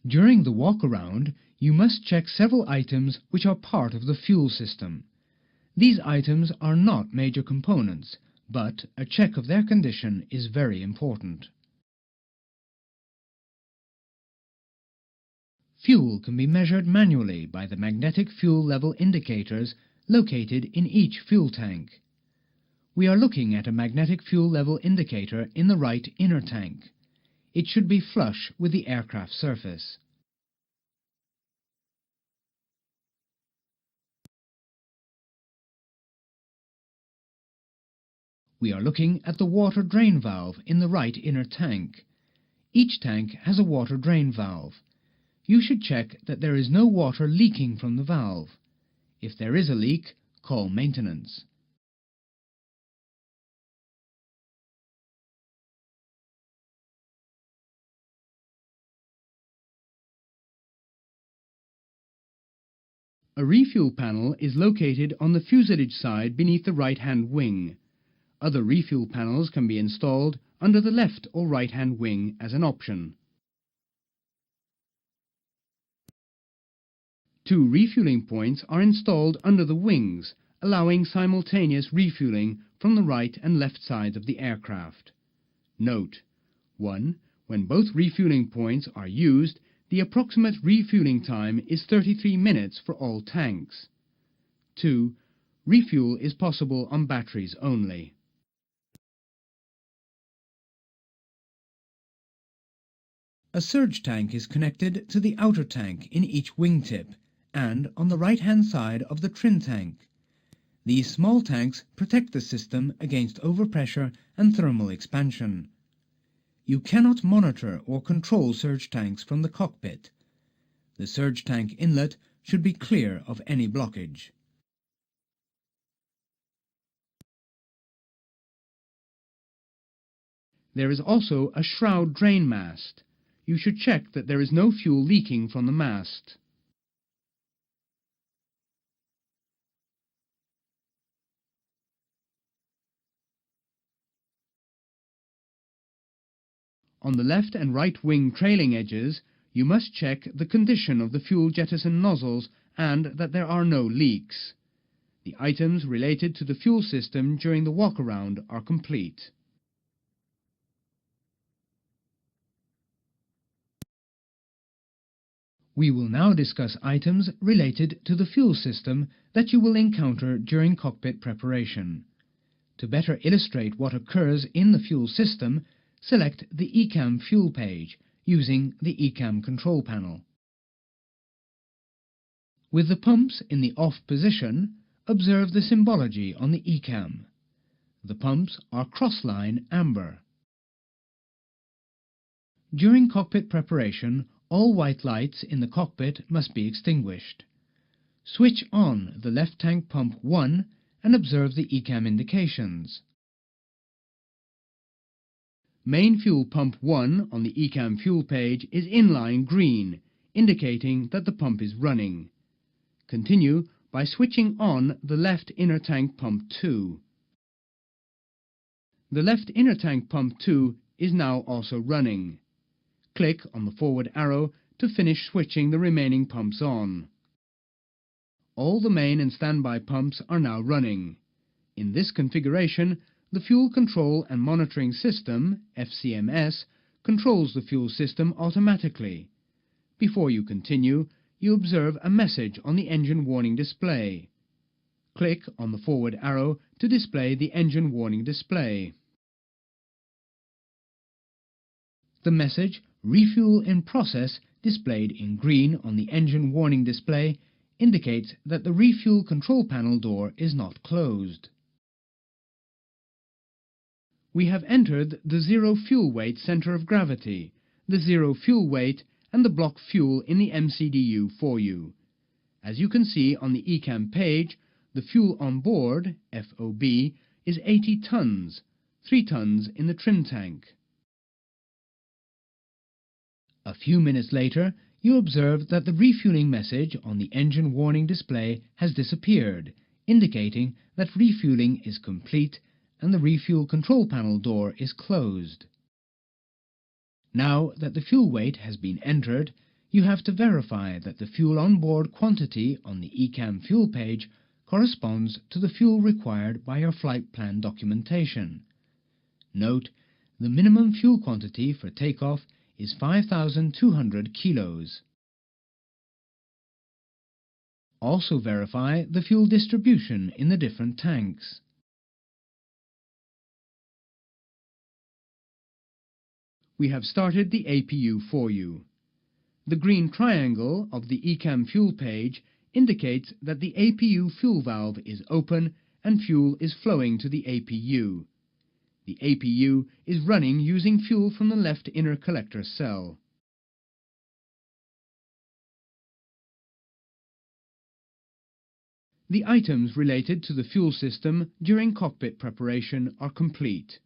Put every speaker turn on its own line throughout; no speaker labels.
During the walk-around, you must check several items which are part of the fuel system. These items are not major components, but a check of their condition is very important. Fuel can be measured manually by the magnetic fuel level indicators located in each fuel tank. We are looking at a magnetic fuel level indicator in the right inner tank. It should be flush with the aircraft surface. We are looking at the water drain valve in the right inner tank. Each tank has a water drain valve. You should check that there is no water leaking from the valve. If there is a leak, call maintenance. A refuel panel is located on the fuselage side beneath the right-hand wing. Other refuel panels can be installed under the left or right-hand wing as an option. Two refueling points are installed under the wings, allowing simultaneous refueling from the right and left sides of the aircraft. Note: 1. When both refueling points are used, the approximate refueling time is 33 minutes for all tanks. 2. Refuel is possible on batteries only. A surge tank is connected to the outer tank in each wingtip and on the right-hand side of the trim tank. These small tanks protect the system against overpressure and thermal expansion. You cannot monitor or control surge tanks from the cockpit. The surge tank inlet should be clear of any blockage. There is also a shroud drain mast. You should check that there is no fuel leaking from the mast. On the left and right wing trailing edges, you must check the condition of the fuel jettison nozzles and that there are no leaks. The items related to the fuel system during the walk-around are complete. We will now discuss items related to the fuel system that you will encounter during cockpit preparation. To better illustrate what occurs in the fuel system, select the ECAM fuel page using the ECAM control panel. With the pumps in the off position, observe the symbology on the ECAM. The pumps are crossline amber. During cockpit preparation, all white lights in the cockpit must be extinguished. Switch on the left tank pump 1 and observe the ECAM indications. Main fuel pump 1 on the ECAM fuel page is inline green, indicating that the pump is running. Continue by switching on the left inner tank pump 2. The left inner tank pump 2 is now also running. Click on the forward arrow to finish switching the remaining pumps on. All the main and standby pumps are now running. In this configuration, the Fuel Control and Monitoring System, FCMS, controls the fuel system automatically. Before you continue, you observe a message on the engine warning display. Click on the forward arrow to display the engine warning display. The message "Refuel in Process," displayed in green on the engine warning display, indicates that the refuel control panel door is not closed. We have entered the zero fuel weight center of gravity, the zero fuel weight and the block fuel in the MCDU for you. As you can see on the ECAM page, the fuel on board, FOB, is 80 tons, 3 tons in the trim tank. A few minutes later, you observe that the refueling message on the engine warning display has disappeared, indicating that refueling is complete and the refuel control panel door is closed. Now that the fuel weight has been entered, you have to verify that the fuel on board quantity on the ECAM fuel page corresponds to the fuel required by your flight plan documentation. Note, the minimum fuel quantity for takeoff is 5,200 kilos. Also verify the fuel distribution in the different tanks. We have started the APU for you. The green triangle of the ECAM fuel page indicates that the APU fuel valve is open and fuel is flowing to the APU. The APU is running using fuel from the left inner collector cell. The items related to the fuel system during cockpit preparation are complete.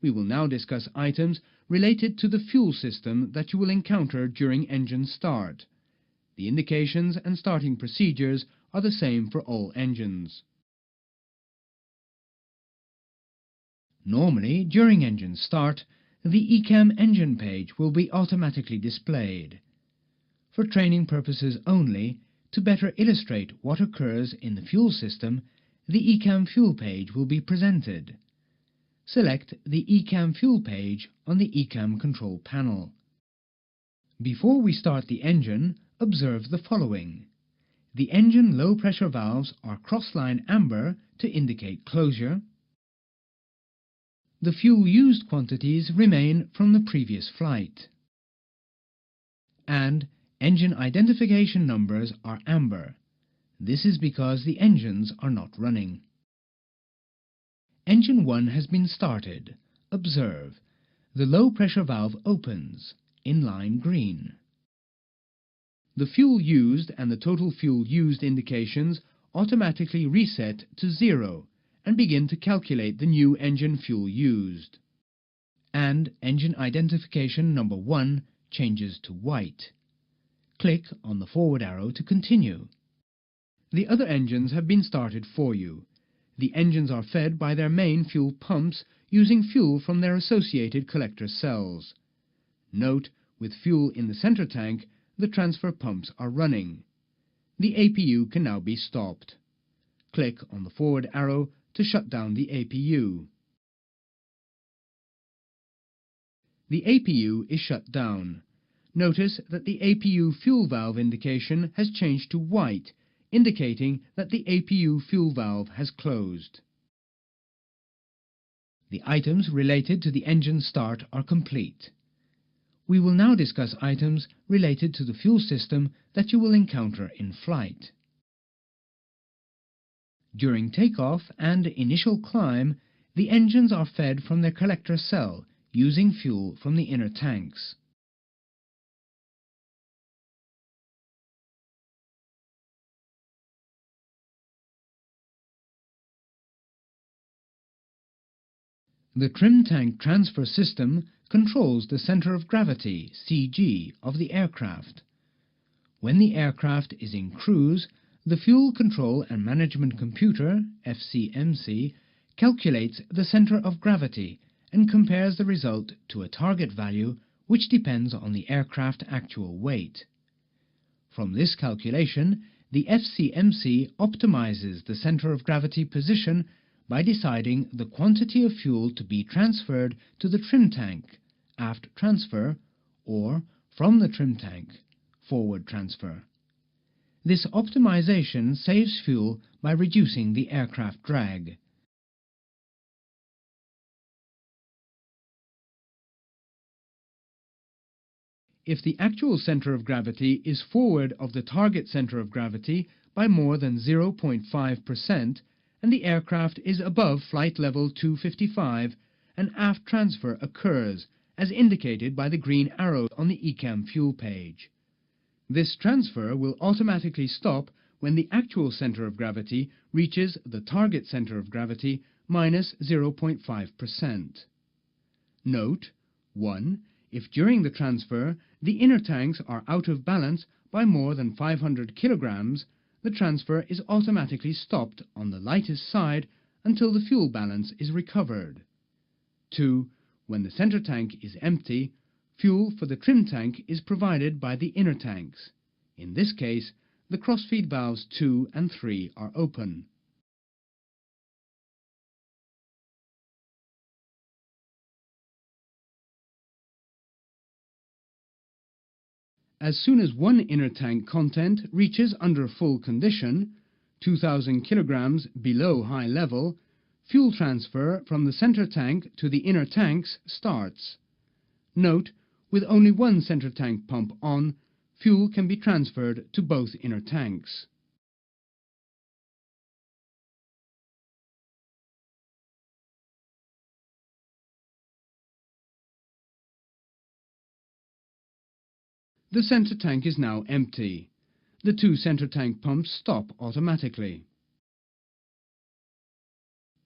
We will now discuss items related to the fuel system that you will encounter during engine start. The indications and starting procedures are the same for all engines. Normally, during engine start, the ECAM engine page will be automatically displayed. For training purposes only, to better illustrate what occurs in the fuel system, the ECAM fuel page will be presented. Select the ECAM fuel page on the ECAM control panel. Before we start the engine, observe the following. The engine low pressure valves are cross-line amber to indicate closure. The fuel used quantities remain from the previous flight. And engine identification numbers are amber. This is because the engines are not running. Engine 1 has been started. Observe. The low pressure valve opens, in line green. The fuel used and the total fuel used indications automatically reset to 0 and begin to calculate the new engine fuel used. And engine identification number 1 changes to white. Click on the forward arrow to continue. The other engines have been started for you. The engines are fed by their main fuel pumps using fuel from their associated collector cells. Note, with fuel in the center tank, the transfer pumps are running. The APU can now be stopped. Click on the forward arrow to shut down the APU. The APU is shut down. Notice that the APU fuel valve indication has changed to white, indicating that the APU fuel valve has closed. The items related to the engine start are complete. We will now discuss items related to the fuel system that you will encounter in flight. During takeoff and initial climb, the engines are fed from their collector cell using fuel from the inner tanks. The trim tank transfer system controls the center of gravity, CG, of the aircraft. When the aircraft is in cruise, the Fuel Control and Management Computer, FCMC, calculates the center of gravity and compares the result to a target value which depends on the aircraft actual weight. From this calculation, the FCMC optimizes the center of gravity position by deciding the quantity of fuel to be transferred to the trim tank, aft transfer, or from the trim tank, forward transfer. This optimization saves fuel by reducing the aircraft drag. If the actual center of gravity is forward of the target center of gravity by more than 0.5%, and the aircraft is above flight level 255, an aft transfer occurs, as indicated by the green arrow on the ECAM fuel page. This transfer will automatically stop when the actual center of gravity reaches the target center of gravity minus 0.5%. Note 1. If during the transfer the inner tanks are out of balance by more than 500 kilograms, the transfer is automatically stopped on the lightest side until the fuel balance is recovered. 2. When the center tank is empty, Fuel for the trim tank is provided by the inner tanks. In this case, the crossfeed valves 2 and 3 are open. As soon as one inner tank content reaches under full condition, 2000 kilograms below high level, fuel transfer from the center tank to the inner tanks starts. Note, with only one center tank pump on, fuel can be transferred to both inner tanks. The center tank is now empty. The two center tank pumps stop automatically.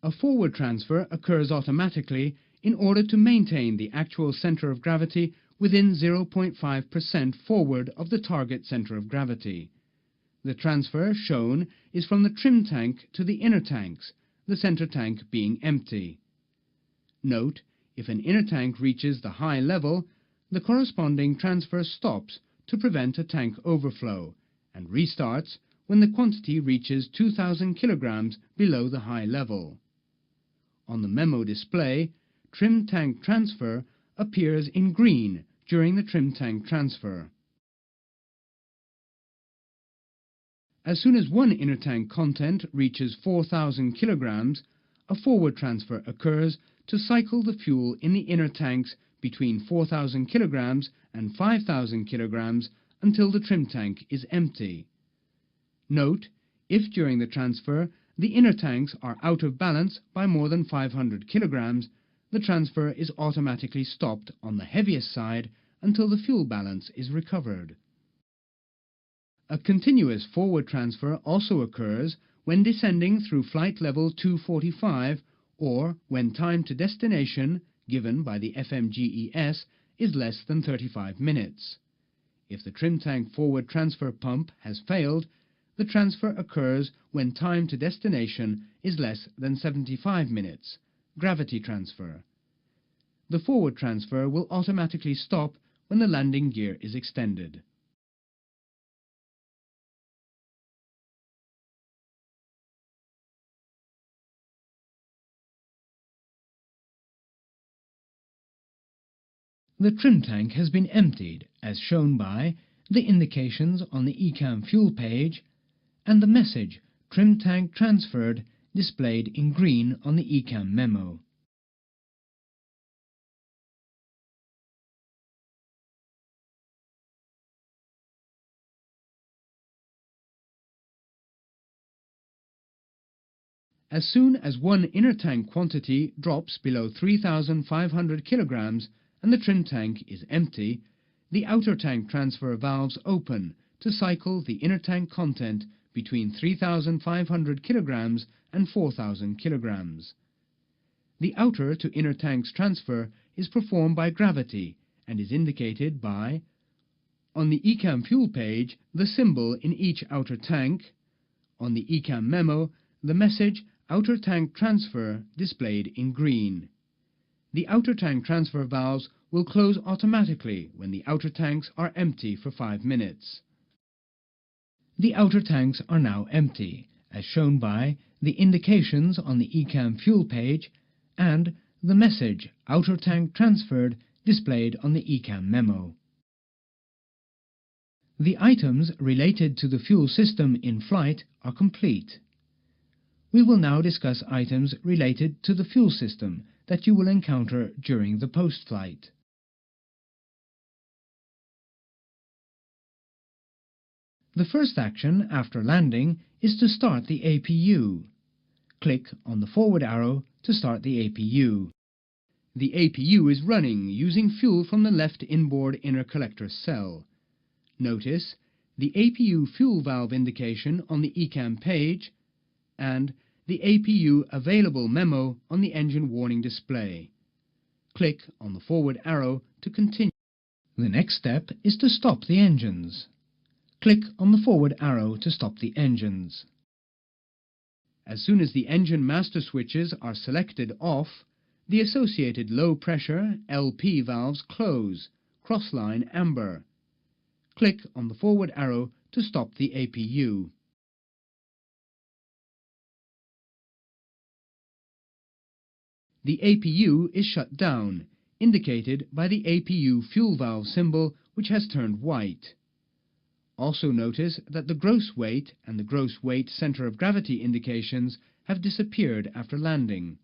A forward transfer occurs automatically in order to maintain the actual center of gravity within 0.5% forward of the target center of gravity. The transfer shown is from the trim tank to the inner tanks, the center tank being empty. Note, if an inner tank reaches the high level, the corresponding transfer stops to prevent a tank overflow and restarts when the quantity reaches 2000 kilograms below the high level. On the memo display, trim tank transfer appears in green during the trim tank transfer. As soon as one inner tank content reaches 4000 kilograms, a forward transfer occurs to cycle the fuel in the inner tanks between 4000 kilograms and 5000 kilograms until the trim tank is empty. Note, if during the transfer the inner tanks are out of balance by more than 500 kilograms, the transfer is automatically stopped on the heaviest side until the fuel balance is recovered. A continuous forward transfer also occurs when descending through flight level 245 or when time to destination, given by the FMGES, is less than 35 minutes. If the trim tank forward transfer pump has failed, the transfer occurs when time to destination is less than 75 minutes, gravity transfer. The forward transfer will automatically stop when the landing gear is extended. The trim tank has been emptied, as shown by the indications on the ECAM fuel page and the message Trim Tank Transferred displayed in green on the ECAM memo. As soon as one inner tank quantity drops below 3500 kilograms and the trim tank is empty, the outer tank transfer valves open to cycle the inner tank content between 3500 kilograms and 4000 kilograms. The outer to inner tanks transfer is performed by gravity and is indicated by, on the ECAM fuel page, the symbol in each outer tank, on the ECAM memo, the message Outer Tank Transfer displayed in green. The outer tank transfer valves will close automatically when the outer tanks are empty for 5 minutes. The outer tanks are now empty, as shown by the indications on the ECAM fuel page and the message Outer Tank Transferred displayed on the ECAM memo. The items related to the fuel system in flight are complete. We will now discuss items related to the fuel system that you will encounter during the post-flight. The first action after landing is to start the APU. Click on the forward arrow to start the APU. The APU is running using fuel from the left inboard inner collector cell. Notice the APU fuel valve indication on the ECAM page and the APU available memo on the engine warning display. Click on the forward arrow to continue. The next step is to stop the engines. Click on the forward arrow to stop the engines. As soon as the engine master switches are selected off, the associated low pressure LP valves close, crossline amber. Click on the forward arrow to stop the APU. The APU is shut down, indicated by the APU fuel valve symbol, which has turned white. Also notice that the gross weight and the gross weight center of gravity indications have disappeared after landing.